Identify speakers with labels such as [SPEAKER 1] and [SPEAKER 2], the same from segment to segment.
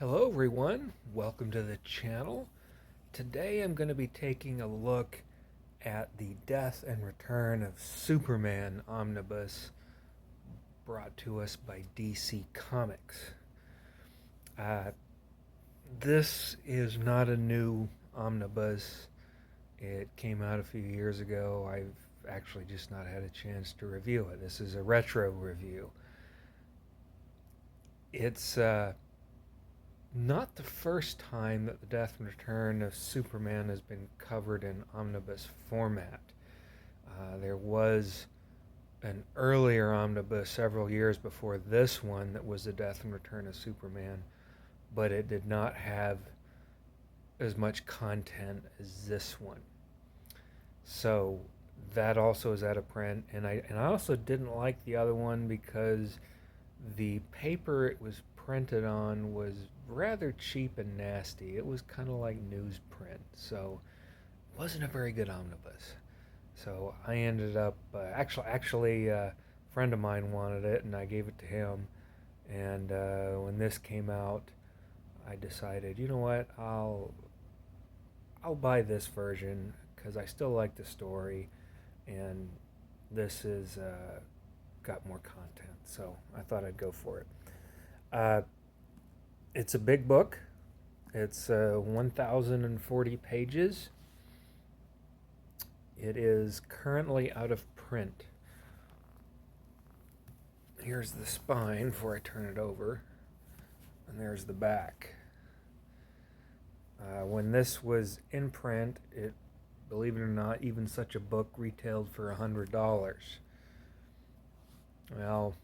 [SPEAKER 1] Hello everyone, welcome to the channel. Today I'm going to be taking a look at the death and return of Superman Omnibus brought to us by DC Comics. Uh, this is not a new omnibus. It came out a few years ago. I've actually just not had a chance to review it. This is a retro review. It's not the first time that the death and return of Superman has been covered in omnibus format. There was an earlier omnibus several years before this one that was the death and return of Superman, but it did not have as much content as this one. So that also is out of print, and I also didn't like the other one because the paper it was printed on was rather cheap and nasty. It was kind of like newsprint, so it wasn't a very good omnibus. So I ended up actually a friend of mine wanted it, and I gave it to him. And when this came out, I decided, you know what, I'll buy this version because I still like the story, and this is got more content. So I thought I'd go for it. It's a big book. It's 1,040 pages. It is currently out of print. Here's the spine before I turn it over, and there's the back. When this was in print, it, believe it or not, even such a book retailed for $100. Well,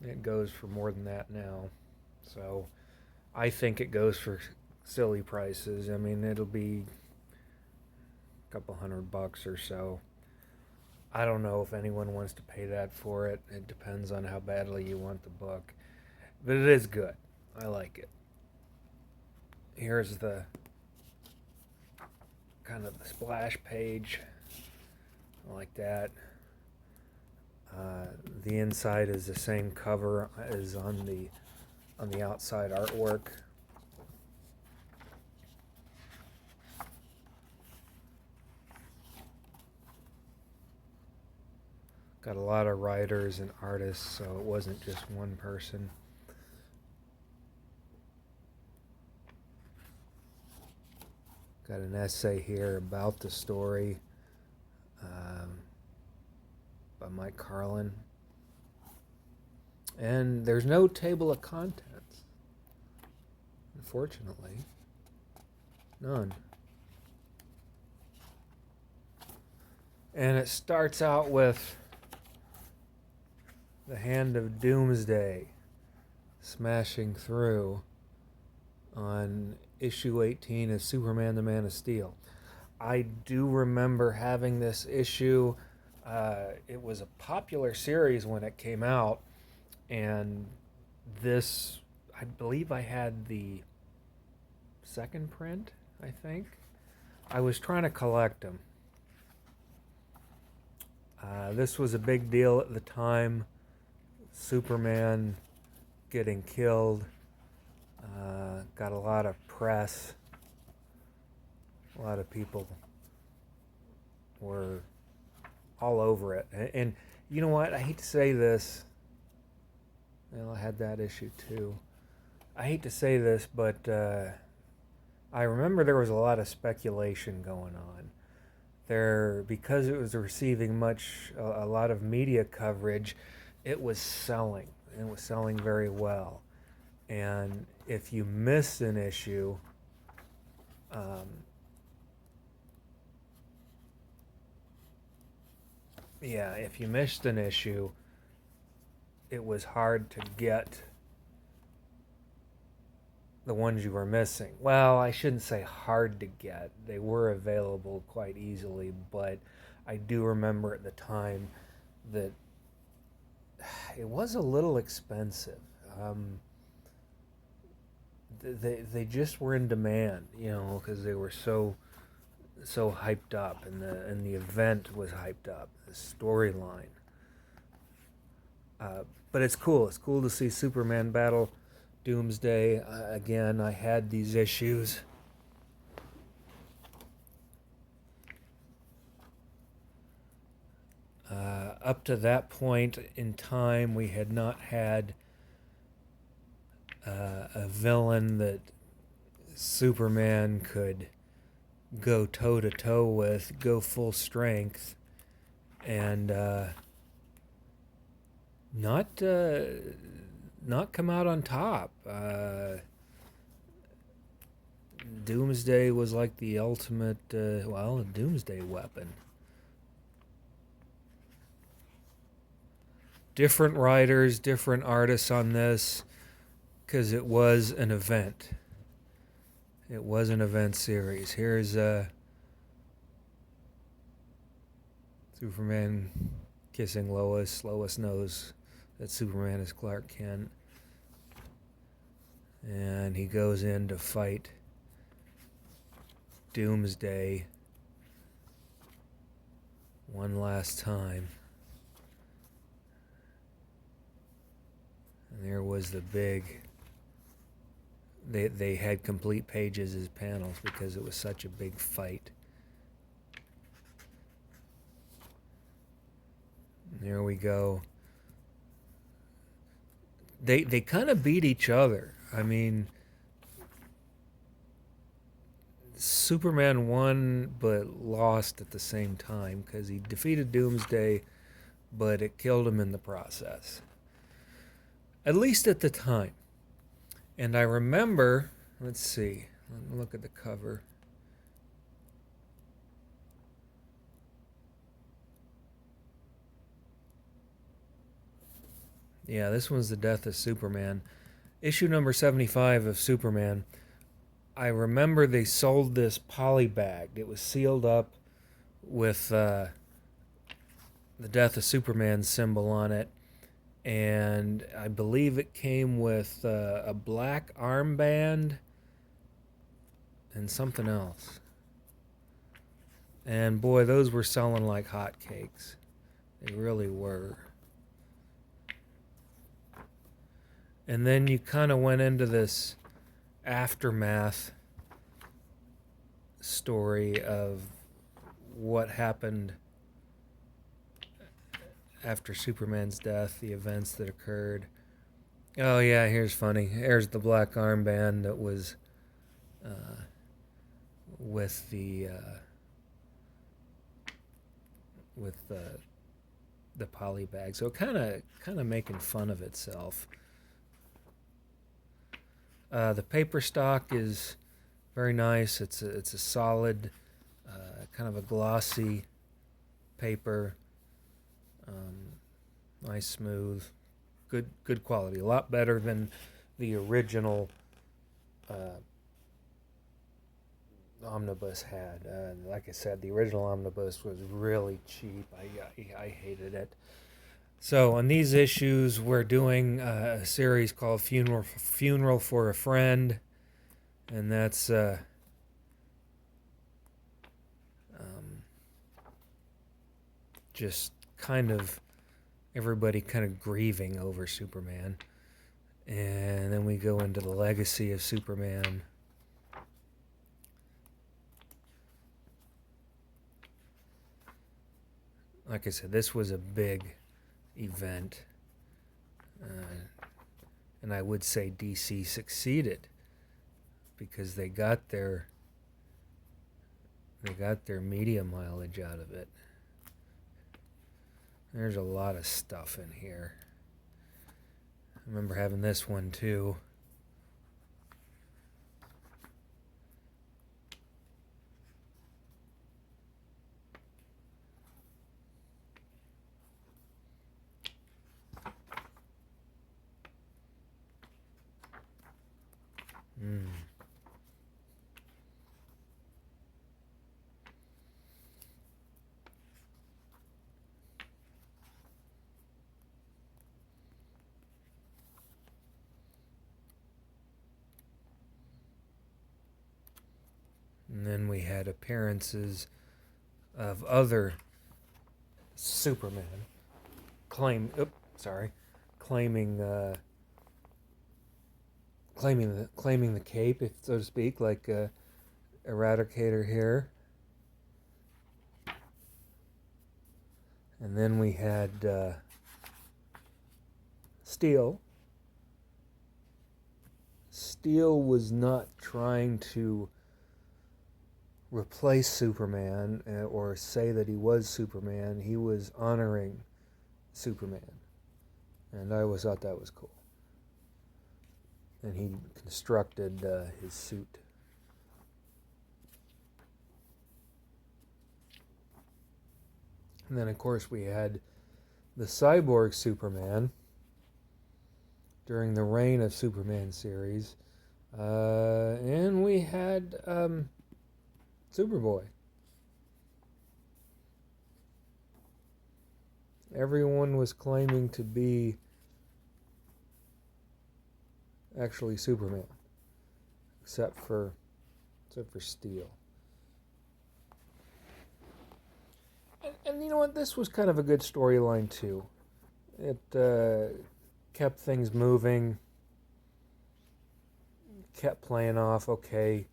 [SPEAKER 1] it goes for more than that now. So I think it goes for silly prices. I mean, it'll be a couple $100 or so. I don't know if anyone wants to pay that for it. It depends on how badly you want the book. But it is good. I like it. Here's the kind of the splash page. I like that. The inside is the same cover as on the outside artwork. Got a lot of writers and artists, so it wasn't just one person. Got an essay here about the story by Mike Carlin. And there's no table of contents. Unfortunately. None. And it starts out with the hand of Doomsday smashing through on issue 18 of Superman the Man of Steel. I do remember having this issue. It was a popular series when it came out, and this, I believe I had the second print, I think. I was trying to collect them. This was a big deal at the time. Superman getting killed. Got a lot of press. A lot of people were all over it. And you know what? I hate to say this. Well, I had that issue too. I hate to say this, but I remember there was a lot of speculation going on. Because it was receiving a lot of media coverage, it was selling. It was selling very well. And if you missed an issue, if you missed an issue, it was hard to get the ones you were missing. Well, I shouldn't say hard to get. They were available quite easily, but I do remember at the time that it was a little expensive. They just were in demand, because they were so hyped up, and the event was hyped up, the storyline. But it's cool. It's cool to see Superman battle Doomsday. Again, I had these issues. Up to that point in time, we had not had a villain that Superman could go toe to toe with, go full strength, and not come out on top. Doomsday was like the ultimate, Doomsday weapon. Different writers, different artists on this, because it was an event. It was an event series. Here's Superman kissing Lois. Lois knows that Superman is Clark Kent. And he goes in to fight Doomsday one last time. And there was the big... They had complete pages as panels because it was such a big fight. And there we go. They kind of beat each other. I mean, Superman won but lost at the same time because he defeated Doomsday, but it killed him in the process. At least at the time. And I remember, let's see, let me look at the cover. Yeah, this one's the death of Superman. Issue number 75 of Superman. I remember they sold this polybagged. It was sealed up with the death of Superman symbol on it. And I believe it came with a black armband and something else. And boy, those were selling like hotcakes. They really were. And then you kind of went into this aftermath story of what happened after Superman's death, the events that occurred. Oh yeah, here's funny. Here's the black armband that was with the poly bag. So kind of making fun of itself. The paper stock is very nice. It's a solid, kind of a glossy paper. Nice, smooth, good quality. A lot better than the original Omnibus had. Like I said, the original Omnibus was really cheap. I hated it. So on these issues, we're doing a series called Funeral for a Friend, and that's just kind of everybody kind of grieving over Superman. And then we go into the legacy of Superman. Like I said, this was a big event. And I would say DC succeeded because they got their media mileage out of it. There's a lot of stuff in here. I remember having this one too. And then we had appearances of other Superman claiming claiming the cape, if so to speak, like Eradicator here. And then we had Steel. Steel was not trying to replace Superman or say that he was Superman. He was honoring Superman. And I always thought that was cool. And he constructed his suit. And then, of course, we had the Cyborg Superman during the reign of Superman series. And we had Superboy. Everyone was claiming to be actually Superman, except for Steel. And you know what? This was kind of a good storyline too. It kept things moving, kept playing off. Okay,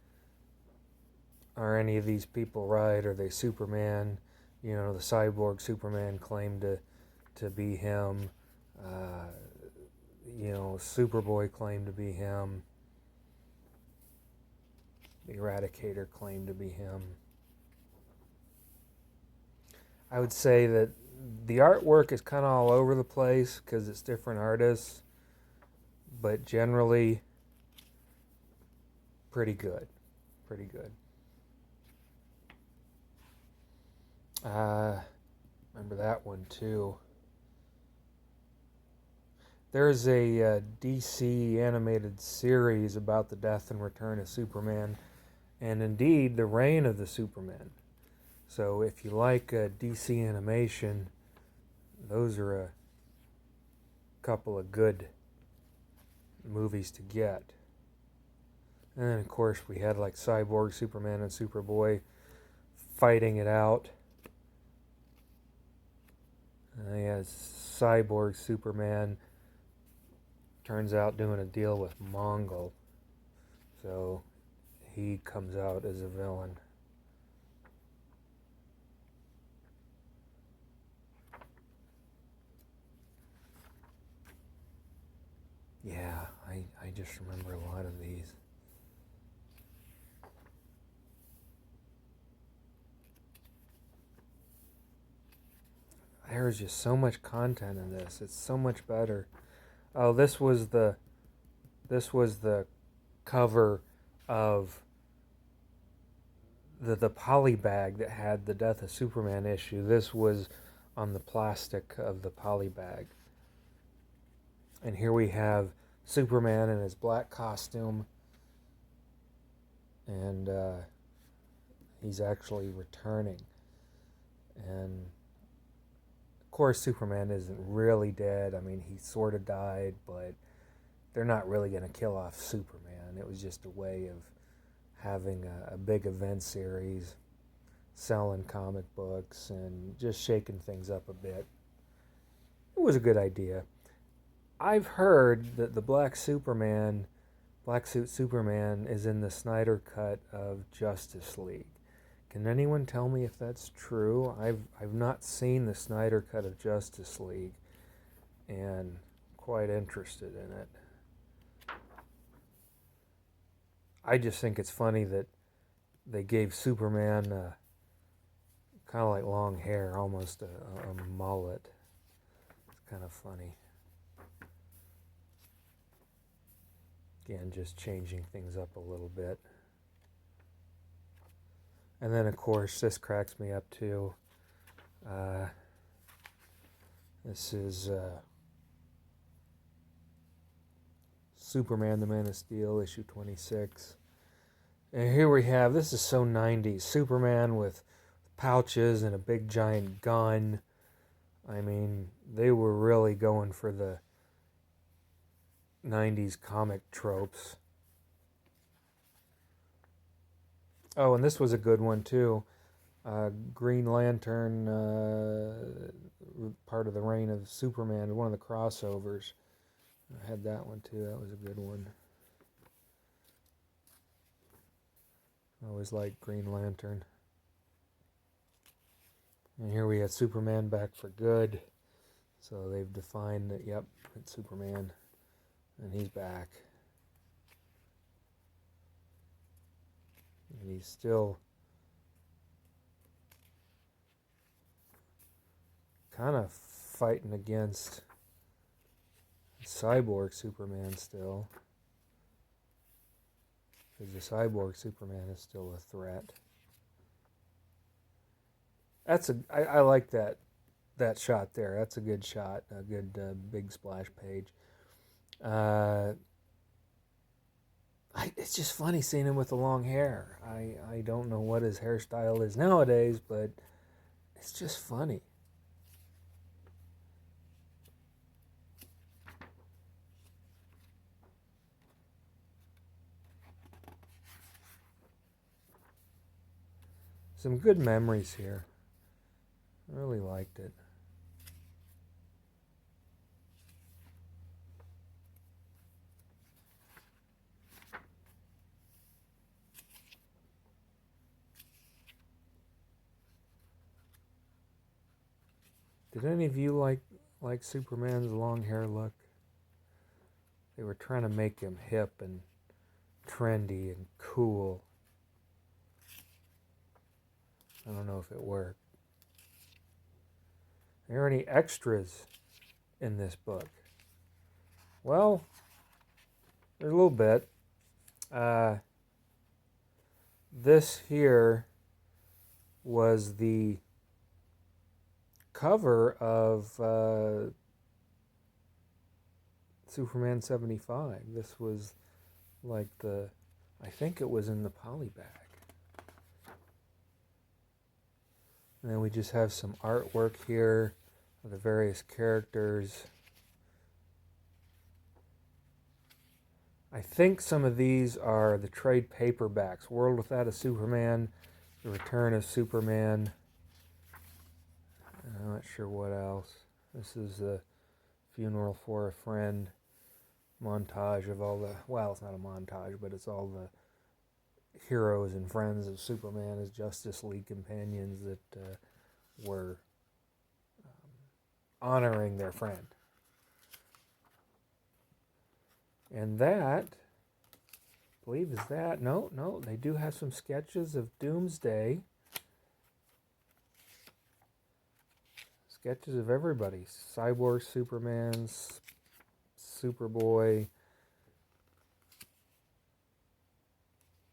[SPEAKER 1] are any of these people right? Are they Superman? You know, the Cyborg Superman claimed to be him. You know, Superboy claimed to be him. The Eradicator claimed to be him. I would say that the artwork is kind of all over the place because it's different artists, but generally pretty good. Pretty good. Remember that one too. There's a DC animated series about the death and return of Superman, and indeed the reign of the Superman. So if you like DC animation, those are a couple of good movies to get. And then, of course, we had like Cyborg Superman and Superboy fighting it out. And he has Cyborg Superman turns out doing a deal with Mongol. So he comes out as a villain. Yeah, I just remember a lot of these. There's just so much content in this. It's so much better. Oh, this was the cover of the poly bag that had the Death of Superman issue. This was on the plastic of the poly bag. And here we have Superman in his black costume, and he's actually returning. And of course, Superman isn't really dead. I mean, he sort of died, but they're not really going to kill off Superman. It was just a way of having a big event series, selling comic books, and just shaking things up a bit. It was a good idea. I've heard that the Black Suit Superman is in the Snyder Cut of Justice League. Can anyone tell me if that's true? I've not seen the Snyder Cut of Justice League, and quite interested in it. I just think it's funny that they gave Superman kind of like long hair, almost a mullet. It's kind of funny. Again, just changing things up a little bit. And then, of course, this cracks me up too. This is Superman the Man of Steel, issue 26. And here we have, this is so 90s, Superman with pouches and a big giant gun. I mean, they were really going for the 90s comic tropes. Oh, and this was a good one too. Green Lantern, part of the reign of Superman, one of the crossovers. I had that one too. That was a good one. I always liked Green Lantern. And here we have Superman back for good. So they've defined that, yep, it's Superman. And he's back. And he's still kind of fighting against Cyborg Superman still. Because the Cyborg Superman is still a threat. I like that shot there. That's a good shot. A good big splash page. It's just funny seeing him with the long hair. I don't know what his hairstyle is nowadays, but it's just funny. Some good memories here. I really liked it. Did any of you like Superman's long hair look? They were trying to make him hip and trendy and cool. I don't know if it worked. Are there any extras in this book? Well, there's a little bit. This here was the cover of Superman 75. This was like I think it was in the poly bag. And then we just have some artwork here of the various characters. I think some of these are the trade paperbacks. World Without a Superman, The Return of Superman. I'm not sure what else. This is a Funeral for a Friend montage of all the, well, it's not a montage, but it's all the heroes and friends of Superman as Justice League companions that were honoring their friend. And that, I believe, is that. No, they do have some sketches of Doomsday. Sketches of everybody. Cyborg Superman, Superboy,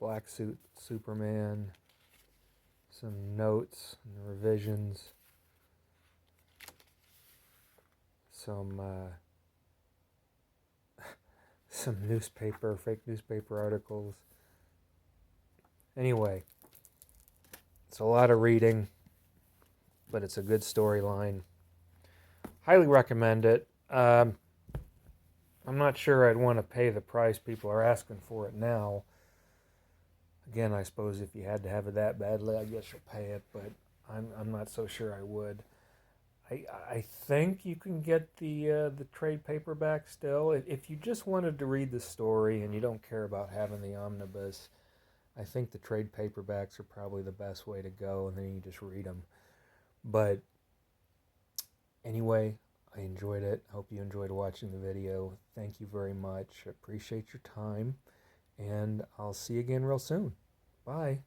[SPEAKER 1] Black Suit Superman, some notes and revisions, some fake newspaper articles. Anyway, it's a lot of reading, but it's a good storyline. Highly recommend it. I'm not sure I'd want to pay the price people are asking for it now. Again, I suppose if you had to have it that badly, I guess you'll pay it, but I'm not so sure I would. I think you can get the trade paperback still. If you just wanted to read the story and you don't care about having the omnibus, I think the trade paperbacks are probably the best way to go, and then you just read them. But anyway, I enjoyed it. Hope you enjoyed watching the video. Thank you very much. Appreciate your time, and I'll see you again real soon. Bye.